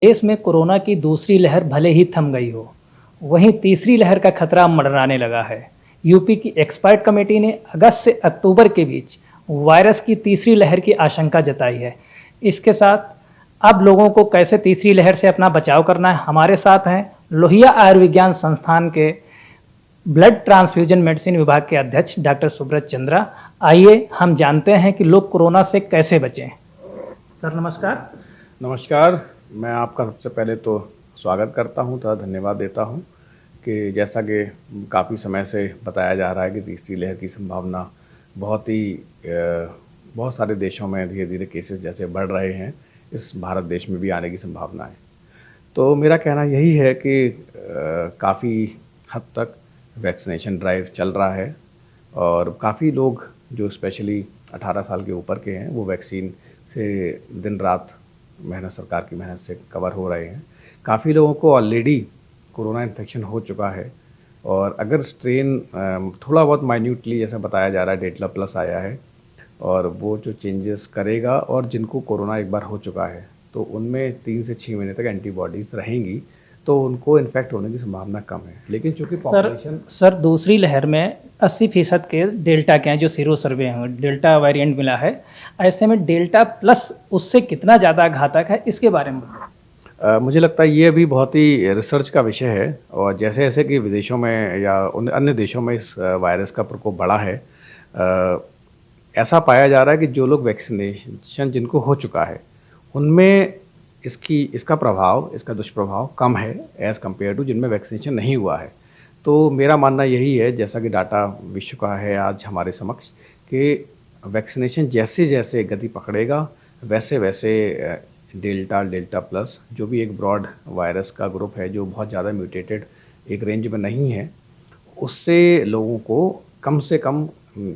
देश में कोरोना की दूसरी लहर भले ही थम गई हो, वहीं तीसरी लहर का खतरा मंडराने लगा है। यूपी की एक्सपर्ट कमेटी ने अगस्त से अक्टूबर के बीच वायरस की तीसरी लहर की आशंका जताई है। इसके साथ अब लोगों को कैसे तीसरी लहर से अपना बचाव करना है, हमारे साथ हैं लोहिया आयुर्विज्ञान संस्थान के ब्लड ट्रांसफ्यूजन मेडिसिन विभाग के अध्यक्ष डॉक्टर सुब्रत चंद्रा। आइए हम जानते हैं कि लोग कोरोना से कैसे बचें। सर नमस्कार। नमस्कार। मैं आपका सबसे पहले तो स्वागत करता हूं तथा धन्यवाद देता हूं कि जैसा कि काफ़ी समय से बताया जा रहा है कि तीसरी लहर की संभावना बहुत सारे देशों में धीरे धीरे केसेस जैसे बढ़ रहे हैं, इस भारत देश में भी आने की संभावना है। तो मेरा कहना यही है कि काफ़ी हद तक वैक्सीनेशन ड्राइव चल रहा है और काफ़ी लोग जो स्पेशली 18 साल के ऊपर के हैं वो वैक्सीन से दिन रात मेहनत, सरकार की मेहनत से कवर हो रहे हैं। काफ़ी लोगों को ऑलरेडी कोरोना इन्फेक्शन हो चुका है और अगर स्ट्रेन थोड़ा बहुत माइन्यूटली जैसा बताया जा रहा है डेल्टा प्लस आया है और वो जो चेंजेस करेगा, और जिनको कोरोना एक बार हो चुका है तो उनमें 3 से 6 महीने तक एंटीबॉडीज़ रहेंगी, तो उनको इन्फेक्ट होने की संभावना कम है। लेकिन चूँकि पॉपुलेशन सर दूसरी लहर में 80% के डेल्टा के हैं, जो सीरो सर्वे हैं, डेल्टा वेरिएंट मिला है। ऐसे में डेल्टा प्लस उससे कितना ज़्यादा घातक है, इसके बारे में बताएं। मुझे लगता है ये अभी बहुत ही रिसर्च का विषय है और जैसे जैसे कि विदेशों में या उन अन्य देशों में इस वायरस का प्रकोप बढ़ा है, ऐसा पाया जा रहा है कि जो लोग वैक्सीनेशन जिनको हो चुका है उनमें इसका दुष्प्रभाव कम है एज़ कम्पेयर टू जिनमें वैक्सीनेशन नहीं हुआ है। तो मेरा मानना यही है, जैसा कि डाटा विश्व का है आज हमारे समक्ष, कि वैक्सीनेशन जैसे जैसे गति पकड़ेगा वैसे वैसे डेल्टा प्लस जो भी एक ब्रॉड वायरस का ग्रुप है जो बहुत ज़्यादा म्यूटेटेड एक रेंज में नहीं है, उससे लोगों को कम से कम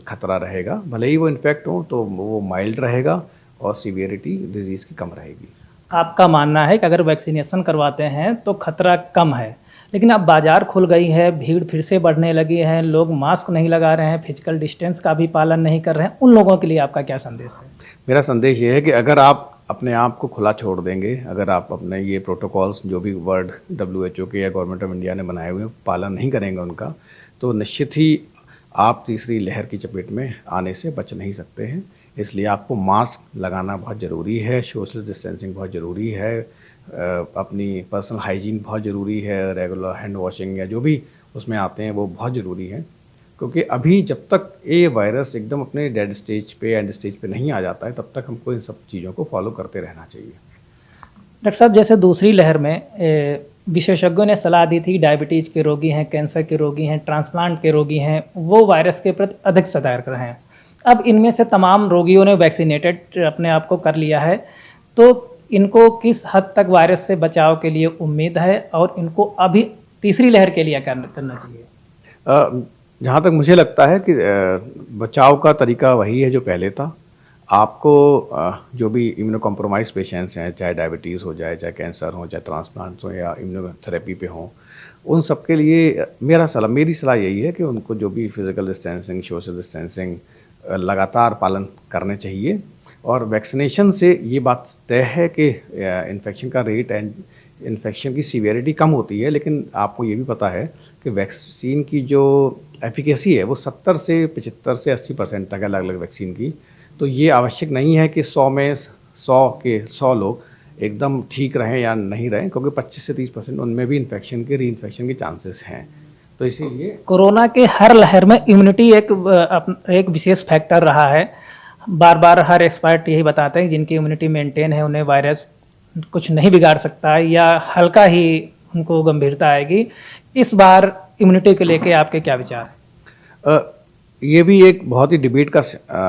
खतरा रहेगा। भले ही वो इन्फेक्ट हो तो वो माइल्ड रहेगा और सीवियरिटी डिजीज़ की कम रहेगी। आपका मानना है कि अगर वैक्सीनेशन करवाते हैं तो खतरा कम है, लेकिन अब बाजार खुल गई है, भीड़ फिर से बढ़ने लगी है, लोग मास्क नहीं लगा रहे हैं, फिजिकल डिस्टेंस का भी पालन नहीं कर रहे हैं, उन लोगों के लिए आपका क्या संदेश है? मेरा संदेश ये है कि अगर आप अपने आप को खुला छोड़ देंगे, अगर आप अपने ये प्रोटोकॉल्स जो भी वर्ल्ड WHO के या गवर्नमेंट ऑफ इंडिया ने बनाए हुए पालन नहीं करेंगे उनका, तो निश्चित ही आप तीसरी लहर की चपेट में आने से बच नहीं सकते हैं। इसलिए आपको मास्क लगाना बहुत ज़रूरी है, सोशल डिस्टेंसिंग बहुत ज़रूरी है, अपनी पर्सनल हाइजीन बहुत ज़रूरी है, रेगुलर हैंड वॉशिंग या जो भी उसमें आते हैं वो बहुत ज़रूरी है, क्योंकि अभी जब तक ये वायरस एकदम अपने डेड स्टेज पे एंड स्टेज पे नहीं आ जाता है तब तक हमको इन सब चीज़ों को फॉलो करते रहना चाहिए। डॉक्टर साहब, जैसे दूसरी लहर में विशेषज्ञों ने सलाह दी थी, डायबिटीज़ के रोगी हैं, कैंसर के रोगी हैं, ट्रांसप्लांट के रोगी हैं, वो वायरस के प्रति अधिक सतर्क रहें। अब इनमें से तमाम रोगियों ने वैक्सीनेटेड अपने आप को कर लिया है, तो इनको किस हद तक वायरस से बचाव के लिए उम्मीद है और इनको अभी तीसरी लहर के लिए करना चाहिए? जहाँ तक मुझे लगता है कि बचाव का तरीका वही है जो पहले था। आपको जो भी इम्यूनो कॉम्प्रोमाइज पेशेंट्स हैं, चाहे डायबिटीज़ हो जाए, चाहे कैंसर हो, चाहे ट्रांसप्लांट्स हो या इम्यूनोथेरेपी पे हों, उन सब के लिए मेरी सलाह यही है कि उनको जो भी फिज़िकल डिस्टेंसिंग, सोशल डिस्टेंसिंग लगातार पालन करने चाहिए। और वैक्सीनेशन से ये बात तय है कि इन्फेक्शन का रेट एंड इन्फेक्शन की सीवियरिटी कम होती है, लेकिन आपको ये भी पता है कि वैक्सीन की जो एफिकेसी है वो 70 से 75 से 80% तक है अलग अलग वैक्सीन की। तो ये आवश्यक नहीं है कि 100 में 100 लोग एकदम ठीक रहें या नहीं रहें, क्योंकि 25 से 30% उनमें भी इन्फेक्शन के रीइन्फेक्शन के चांसेस हैं। तो इसीलिए कोरोना के हर लहर में इम्यूनिटी एक विशेष फैक्टर रहा है। बार बार हर एक्सपर्ट यही बताते हैं कि जिनकी इम्यूनिटी मेंटेन है उन्हें वायरस कुछ नहीं बिगाड़ सकता या हल्का ही उनको गंभीरता आएगी। इस बार इम्यूनिटी को लेके आपके क्या विचार हैं? ये भी एक बहुत ही डिबेट का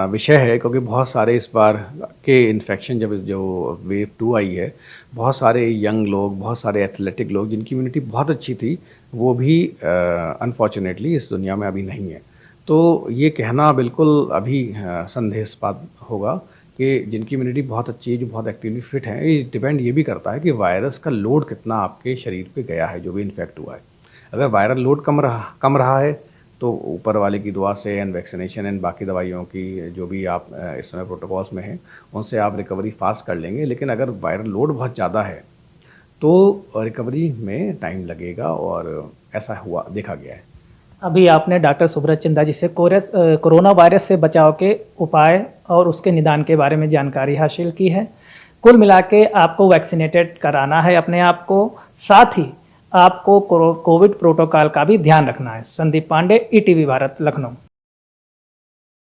विषय है, क्योंकि बहुत सारे इस बार के इन्फेक्शन जब जो वेव 2 आई है, बहुत सारे यंग लोग, बहुत सारे एथलेटिक लोग जिनकी इम्यूनिटी बहुत अच्छी थी, वो भी अनफॉर्चुनेटली इस दुनिया में अभी नहीं है। तो ये कहना बिल्कुल अभी संदेहास्पद होगा कि जिनकी इम्यूनिटी बहुत अच्छी है, जो बहुत एक्टिवली फिट हैं। ये डिपेंड ये भी करता है कि वायरस का लोड कितना आपके शरीर पे गया है जो भी इन्फेक्ट हुआ है। अगर वायरल लोड कम रहा है तो ऊपर वाले की दुआ से एंड वैक्सीनेशन एंड बाकी दवाइयों की जो भी आप इस समय प्रोटोकॉल्स में हैं उनसे आप रिकवरी फास्ट कर लेंगे। लेकिन अगर वायरल लोड बहुत ज़्यादा है तो रिकवरी में टाइम लगेगा और ऐसा हुआ देखा गया है। अभी आपने डॉक्टर सुब्रत चिंदा जी से कोरोना वायरस से बचाव के उपाय और उसके निदान के बारे में जानकारी हासिल की है। कुल मिला के आपको वैक्सीनेटेड कराना है अपने आप को, साथ ही आपको कोविड प्रोटोकॉल का भी ध्यान रखना है। संदीप पांडे, ईटीवी भारत, लखनऊ।